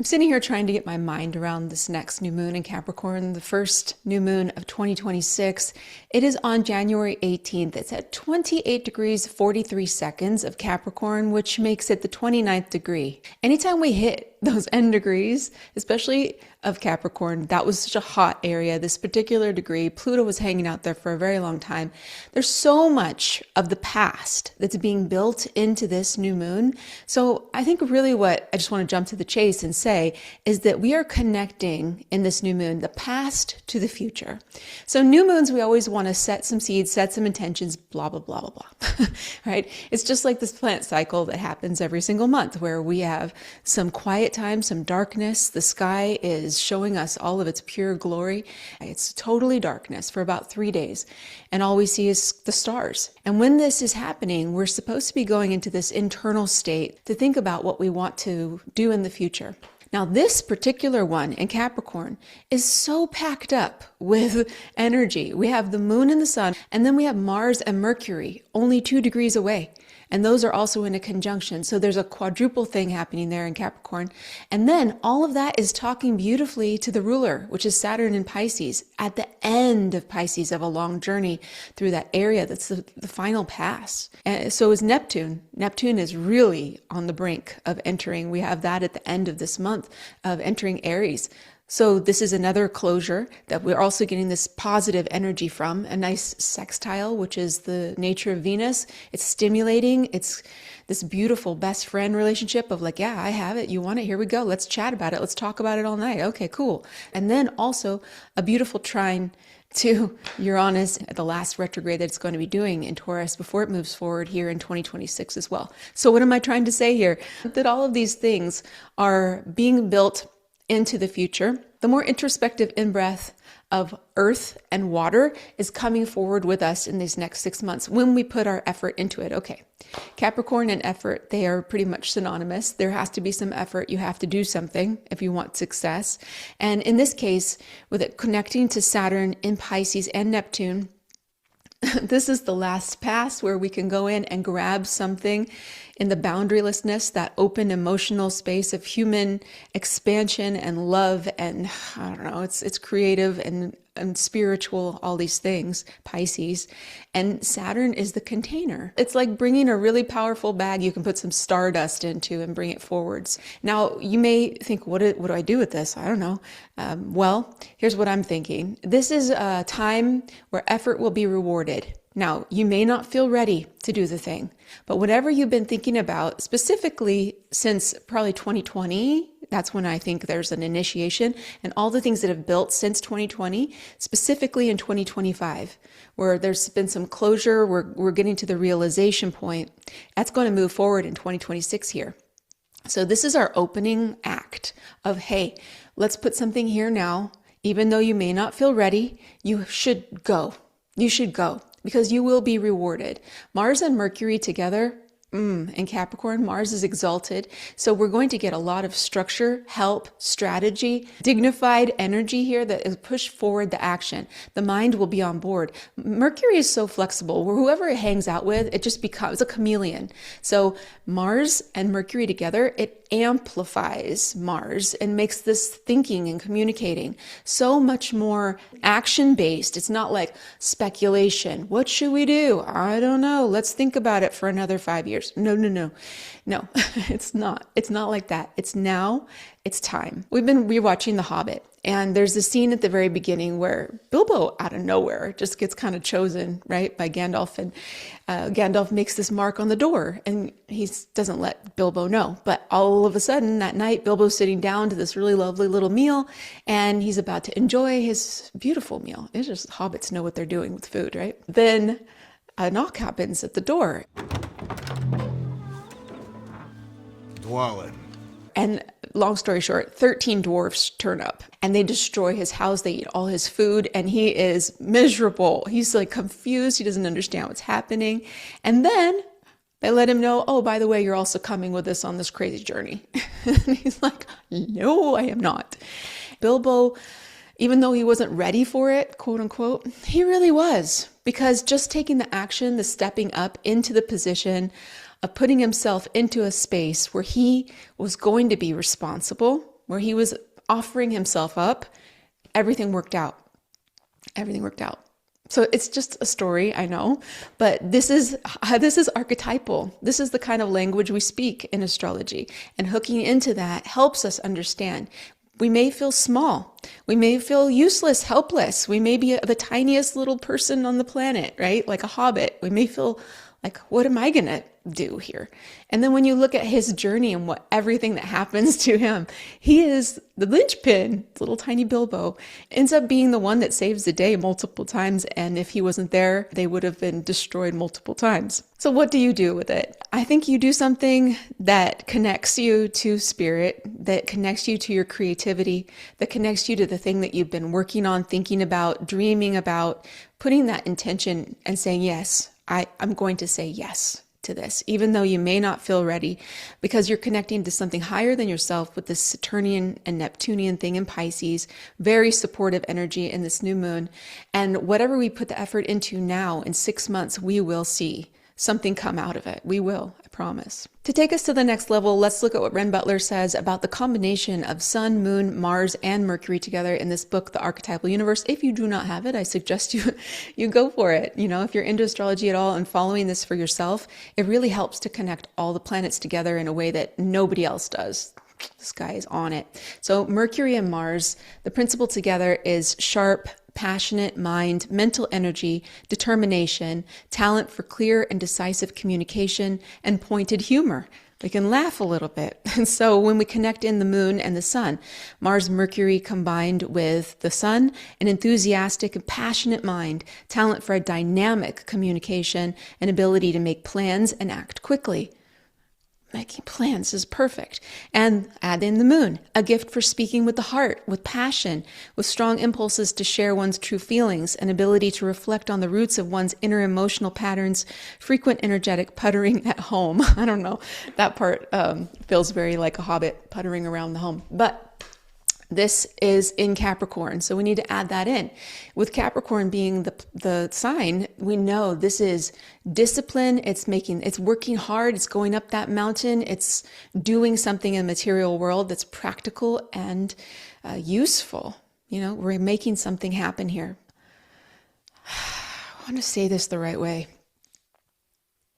sitting here trying to get my mind around this next new moon in Capricorn, the first new moon of 2026. It is on January 18th. It's at 28 degrees 43 seconds of Capricorn, which makes it the 29th degree. Anytime we hit those end degrees, especially of Capricorn, that was such a hot area, this particular degree, Pluto was hanging out there for a very long time. There's so much of the past that's being built into this new moon. So I think really what I just want to jump to the chase and say is that we are connecting in this new moon, the past to the future. So new moons, we always want to set some seeds, set some intentions, blah, blah, blah, blah, blah, right? It's just like this planet cycle that happens every single month where we have some quiet time, some darkness. The sky is showing us all of its pure glory. It's totally darkness for about 3 days. And all we see is the stars. And when this is happening, we're supposed to be going into this internal state to think about what we want to do in the future. Now, this particular one in Capricorn is so packed up with energy. We have the moon and the sun, and then we have Mars and Mercury only 2 degrees away. And those are also in a conjunction. So there's a quadruple thing happening there in Capricorn. And then all of that is talking beautifully to the ruler, which is Saturn in Pisces, at the end of Pisces, of a long journey through that area. That's the final pass. And so is Neptune. Neptune is really on the brink of entering. We have that at the end of this month of entering Aries. So this is another closure that we're also getting this positive energy from, a nice sextile, which is the nature of Venus. It's stimulating. It's this beautiful best friend relationship of like, yeah, I have it. You want it? Here we go. Let's chat about it. Let's talk about it all night. Okay, cool. And then also a beautiful trine to Uranus at the last retrograde that it's going to be doing in Taurus before it moves forward here in 2026 as well. So what am I trying to say here? That all of these things are being built into the future. The more introspective in-breath of earth and water is coming forward with us in these next 6 months when we put our effort into it. Okay, Capricorn and effort, they are pretty much synonymous. There has to be some effort. You have to do something if you want success. And in this case, with it connecting to Saturn in Pisces and Neptune, this is the last pass where we can go in and grab something in the boundarylessness, that open emotional space of human expansion and love. And I don't know, it's creative and spiritual, all these things, Pisces. And Saturn is the container. It's like bringing a really powerful bag you can put some stardust into and bring it forwards. Now, you may think, what do I do with this? I don't know. Well, here's what I'm thinking. This is a time where effort will be rewarded. Now, you may not feel ready to do the thing, but whatever you've been thinking about, specifically since probably 2020, that's when I think there's an initiation, and all the things that have built since 2020, specifically in 2025, where there's been some closure, we're getting to the realization point, that's going to move forward in 2026 here. So this is our opening act of, hey, let's put something here now. Even though you may not feel ready, you should go. You should go. Because you will be rewarded. Mars and Mercury together, in Capricorn, Mars is exalted. So we're going to get a lot of structure, help, strategy, dignified energy here that is push forward the action. The mind will be on board. Mercury is so flexible where whoever it hangs out with, it just becomes a chameleon. So Mars and Mercury together, it amplifies Mars and makes this thinking and communicating so much more action-based. It's not like speculation. What should we do? I don't know. Let's think about it for another 5 years. No, it's not. It's not like that. It's now. It's time. We've been rewatching The Hobbit, and there's a scene at the very beginning where Bilbo, out of nowhere, just gets kind of chosen, right, by Gandalf, and Gandalf makes this mark on the door, and he doesn't let Bilbo know. But all of a sudden, that night, Bilbo's sitting down to this really lovely little meal, and he's about to enjoy his beautiful meal. It's just hobbits know what they're doing with food, right? Then a knock happens at the door. Dwalin. And long story short, 13 dwarfs turn up and they destroy his house. They eat all his food and he is miserable. He's like confused. He doesn't understand what's happening. And then they let him know, oh, by the way, you're also coming with us on this crazy journey. And he's like, no, I am not. Bilbo, even though he wasn't ready for it, quote unquote, he really was. Because just taking the action, the stepping up into the position of putting himself into a space where he was going to be responsible, where he was offering himself up, everything worked out. Everything worked out. So it's just a story, I know, but this is archetypal. This is the kind of language we speak in astrology, and hooking into that helps us understand. We may feel small. We may feel useless, helpless. We may be the tiniest little person on the planet, right? Like a hobbit. We may feel like, what am I going to do here? And then when you look at his journey and everything that happens to him, he is the linchpin, little tiny Bilbo, ends up being the one that saves the day multiple times. And if he wasn't there, they would have been destroyed multiple times. So what do you do with it? I think you do something that connects you to spirit, that connects you to your creativity, that connects you to the thing that you've been working on, thinking about, dreaming about, putting that intention and saying, yes, I'm going to say yes to this, even though you may not feel ready, because you're connecting to something higher than yourself with this Saturnian and Neptunian thing in Pisces, very supportive energy in this new moon. And whatever we put the effort into now, in 6 months, we will see something come out of it. We will, I promise. To take us to the next level, let's look at what Ren Butler says about the combination of Sun, Moon, Mars, and Mercury together in this book, The Archetypal Universe. If you do not have it, I suggest you go for it. You know, if you're into astrology at all and following this for yourself, it really helps to connect all the planets together in a way that nobody else does. This guy is on it. So Mercury and Mars, the principle together is sharp, passionate mind, mental energy, determination, talent for clear and decisive communication, and pointed humor. We can laugh a little bit. And so when we connect in the moon and the sun, Mars, Mercury combined with the sun, an enthusiastic and passionate mind, talent for a dynamic communication, and ability to make plans and act quickly. Making plans is perfect. And add in the moon, a gift for speaking with the heart, with passion, with strong impulses to share one's true feelings, an ability to reflect on the roots of one's inner emotional patterns, frequent energetic puttering at home. I don't know, that part feels very like a hobbit puttering around the home. But this is in Capricorn, so we need to add that in. With Capricorn being the sign, we know this is discipline. It's working hard. It's going up that mountain. It's doing something in the material world that's practical and useful. You know, we're making something happen here. I want to say this the right way.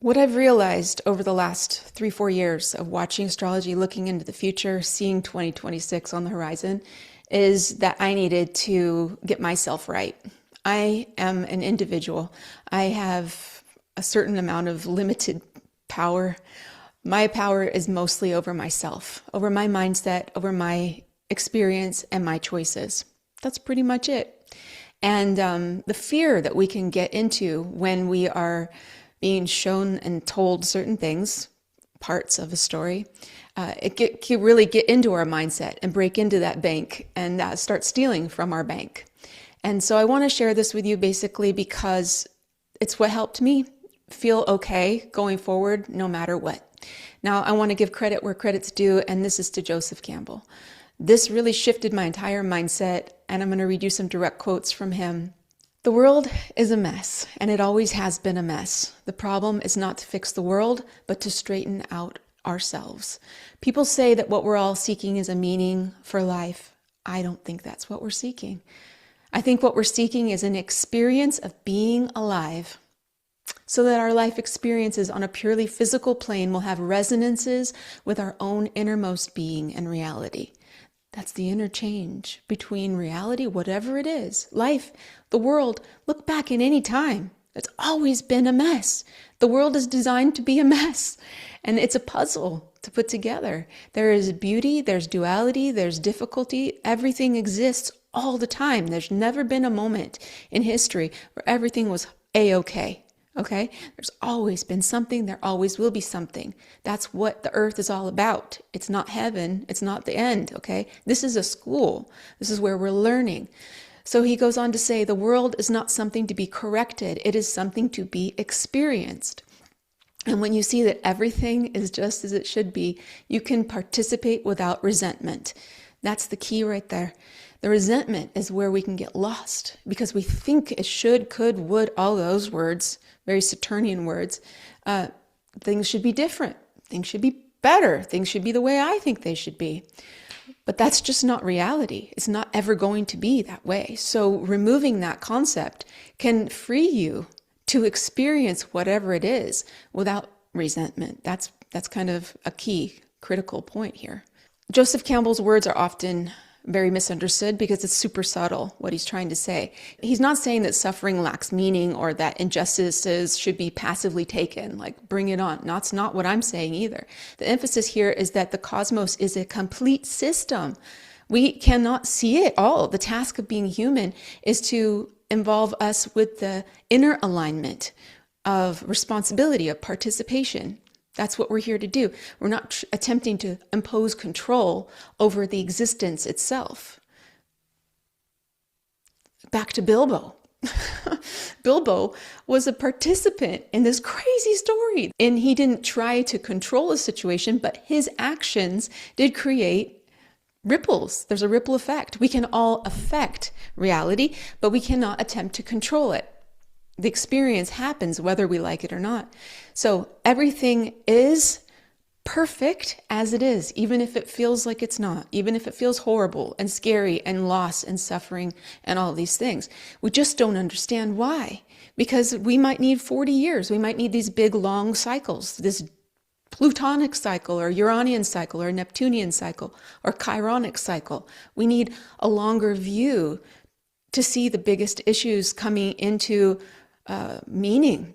What I've realized over the last 3-4 years of watching astrology, looking into the future, seeing 2026 on the horizon, is that I needed to get myself right. I am an individual. I have a certain amount of limited power. My power is mostly over myself, over my mindset, over my experience and my choices. That's pretty much it. And the fear that we can get into when we are being shown and told certain things, parts of a story, it can really get into our mindset and break into that bank and start stealing from our bank. And so I want to share this with you basically because it's what helped me feel okay going forward no matter what. Now, I want to give credit where credit's due, and this is to Joseph Campbell. This really shifted my entire mindset, and I'm going to read you some direct quotes from him. The world is a mess, and it always has been a mess. The problem is not to fix the world, but to straighten out ourselves. People say that what we're all seeking is a meaning for life. I don't think that's what we're seeking. I think what we're seeking is an experience of being alive, so that our life experiences on a purely physical plane will have resonances with our own innermost being and reality. That's the interchange between reality, whatever it is, life, the world. Look back in any time. It's always been a mess. The world is designed to be a mess. And it's a puzzle to put together. There is beauty, there's duality, there's difficulty. Everything exists all the time. There's never been a moment in history where everything was A-okay. Okay? There's always been something. There always will be something. That's what the earth is all about. It's not heaven. It's not the end. Okay? This is a school. This is where we're learning. So he goes on to say, the world is not something to be corrected. It is something to be experienced. And when you see that everything is just as it should be, you can participate without resentment. That's the key right there. The resentment is where we can get lost because we think it should, could, would, all those words, very Saturnian words. Things should be different. Things should be better. Things should be the way I think they should be. But that's just not reality. It's not ever going to be that way. So removing that concept can free you to experience whatever it is without resentment. That's kind of a key critical point here. Joseph Campbell's words are often very misunderstood because it's super subtle what he's trying to say. He's not saying that suffering lacks meaning or that injustices should be passively taken, like bring it on. That's not what I'm saying either. The emphasis here is that the cosmos is a complete system. We cannot see it all. The task of being human is to involve us with the inner alignment of responsibility, of participation. That's what we're here to do. We're not attempting to impose control over the existence itself. Back to Bilbo. Bilbo was a participant in this crazy story, and he didn't try to control the situation, but his actions did create ripples. There's a ripple effect. We can all affect reality, but we cannot attempt to control it. The experience happens whether we like it or not. So everything is perfect as it is, even if it feels like it's not, even if it feels horrible and scary and loss and suffering and all these things. We just don't understand why. Because we might need 40 years. We might need these big, long cycles, this Plutonic cycle or Uranian cycle or Neptunian cycle or Chironic cycle. We need a longer view to see the biggest issues coming into meaning.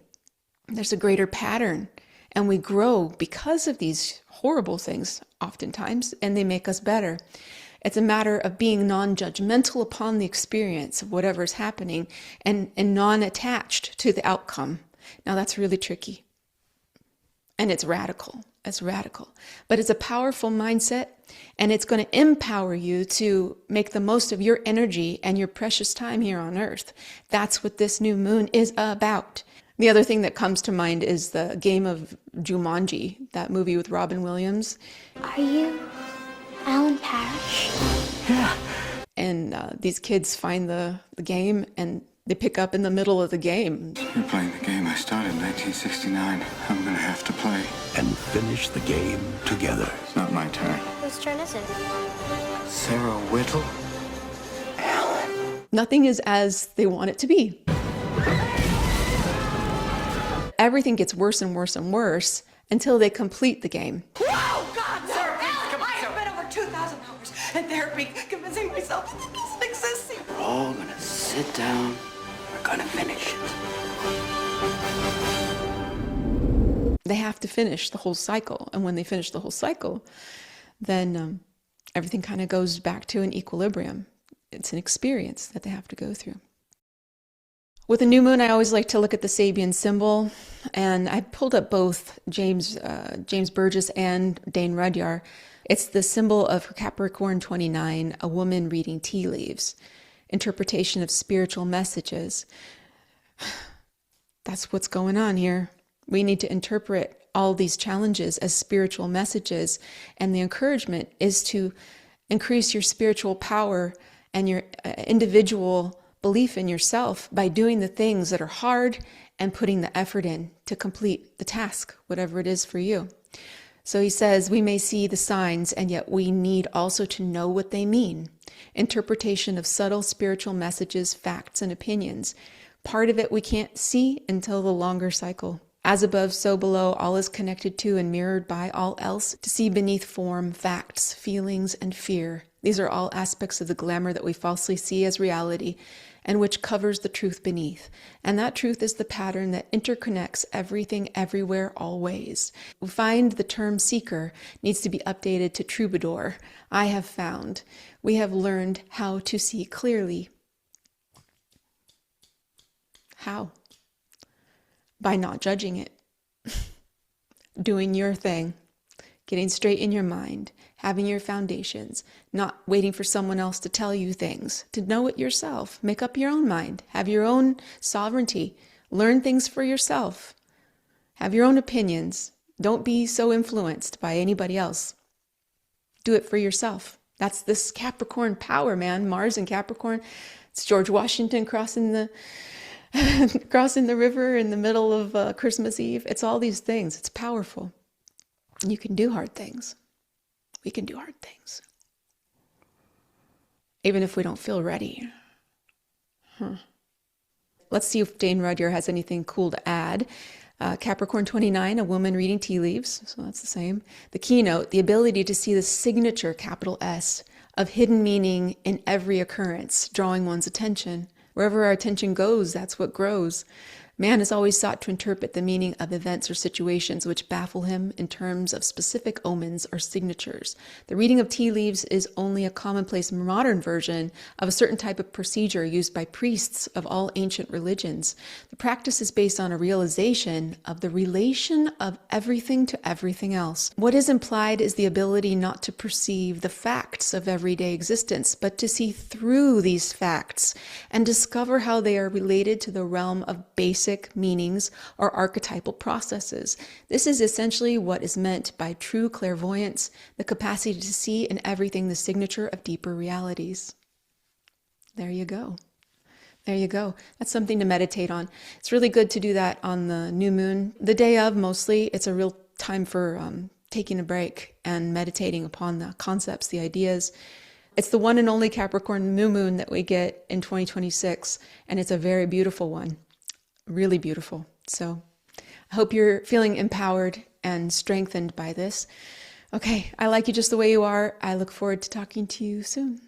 There's a greater pattern, and we grow because of these horrible things oftentimes, and they make us better. It's a matter of being non-judgmental upon the experience of whatever's happening and non-attached to the outcome. Now that's really tricky. And it's radical. It's radical. But it's a powerful mindset, and it's going to empower you to make the most of your energy and your precious time here on Earth. That's what this new moon is about. The other thing that comes to mind is the game of Jumanji, that movie with Robin Williams. Are you Alan Parrish? Yeah. And these kids find the game, and they pick up in the middle of the game. You're playing the game I started in 1969. I'm gonna have to play. And finish the game together. It's not my turn. Whose turn is it? Sarah Whittle? Nothing is as they want it to be. Everything gets worse and worse and worse until they complete the game. Oh, God, sir! I have been over 2,000 hours in therapy convincing myself that this doesn't exist. We're all gonna sit down. We're gonna finish it. They have to finish the whole cycle. And when they finish the whole cycle, then everything kind of goes back to an equilibrium. It's an experience that they have to go through. With a new moon, I always like to look at the Sabian symbol, and I pulled up both James Burgess and Dane Rudyard. It's the symbol of Capricorn 29, a woman reading tea leaves, interpretation of spiritual messages. That's what's going on here. We need to interpret all these challenges as spiritual messages, and the encouragement is to increase your spiritual power and your individual belief in yourself by doing the things that are hard and putting the effort in to complete the task, whatever it is for you. So he says, we may see the signs, and yet we need also to know what they mean. Interpretation of subtle spiritual messages, facts, and opinions. Part of it we can't see until the longer cycle. As above, so below, all is connected to and mirrored by all else. To see beneath form, facts, feelings, and fear. These are all aspects of the glamour that we falsely see as reality, and which covers the truth beneath. And that truth is the pattern that interconnects everything, everywhere, always. We find the term seeker needs to be updated to troubadour. I have found. We have learned how to see clearly. How? By not judging it. Doing your thing. Getting straight in your mind. Having your foundations, not waiting for someone else to tell you things, to know it yourself, make up your own mind, have your own sovereignty, learn things for yourself, have your own opinions. Don't be so influenced by anybody else. Do it for yourself. That's this Capricorn power, man. Mars and Capricorn. It's George Washington crossing the river in the middle of Christmas Eve. It's all these things. It's powerful. You can do hard things. We can do hard things. even if we don't feel ready. Let's see if Dane Rudyard has anything cool to add. Capricorn 29, a woman reading tea leaves, so that's the same. The keynote, the ability to see the signature, capital S, of hidden meaning in every occurrence, drawing one's attention. Wherever our attention goes, that's what grows. Man has always sought to interpret the meaning of events or situations which baffle him in terms of specific omens or signatures. The reading of tea leaves is only a commonplace modern version of a certain type of procedure used by priests of all ancient religions. The practice is based on a realization of the relation of everything to everything else. What is implied is the ability not to perceive the facts of everyday existence, but to see through these facts and discover how they are related to the realm of basic meanings or archetypal processes. This is essentially what is meant by true clairvoyance, the capacity to see in everything the signature of deeper realities. There you go. There you go. That's something to meditate on. It's really good to do that on the new moon. The day of, mostly, it's a real time for taking a break and meditating upon the concepts, the ideas. It's the one and only Capricorn New Moon that we get in 2026, and it's a very beautiful one. Really beautiful. So I hope you're feeling empowered and strengthened by this. Okay, I like you just the way you are. I look forward to talking to you soon.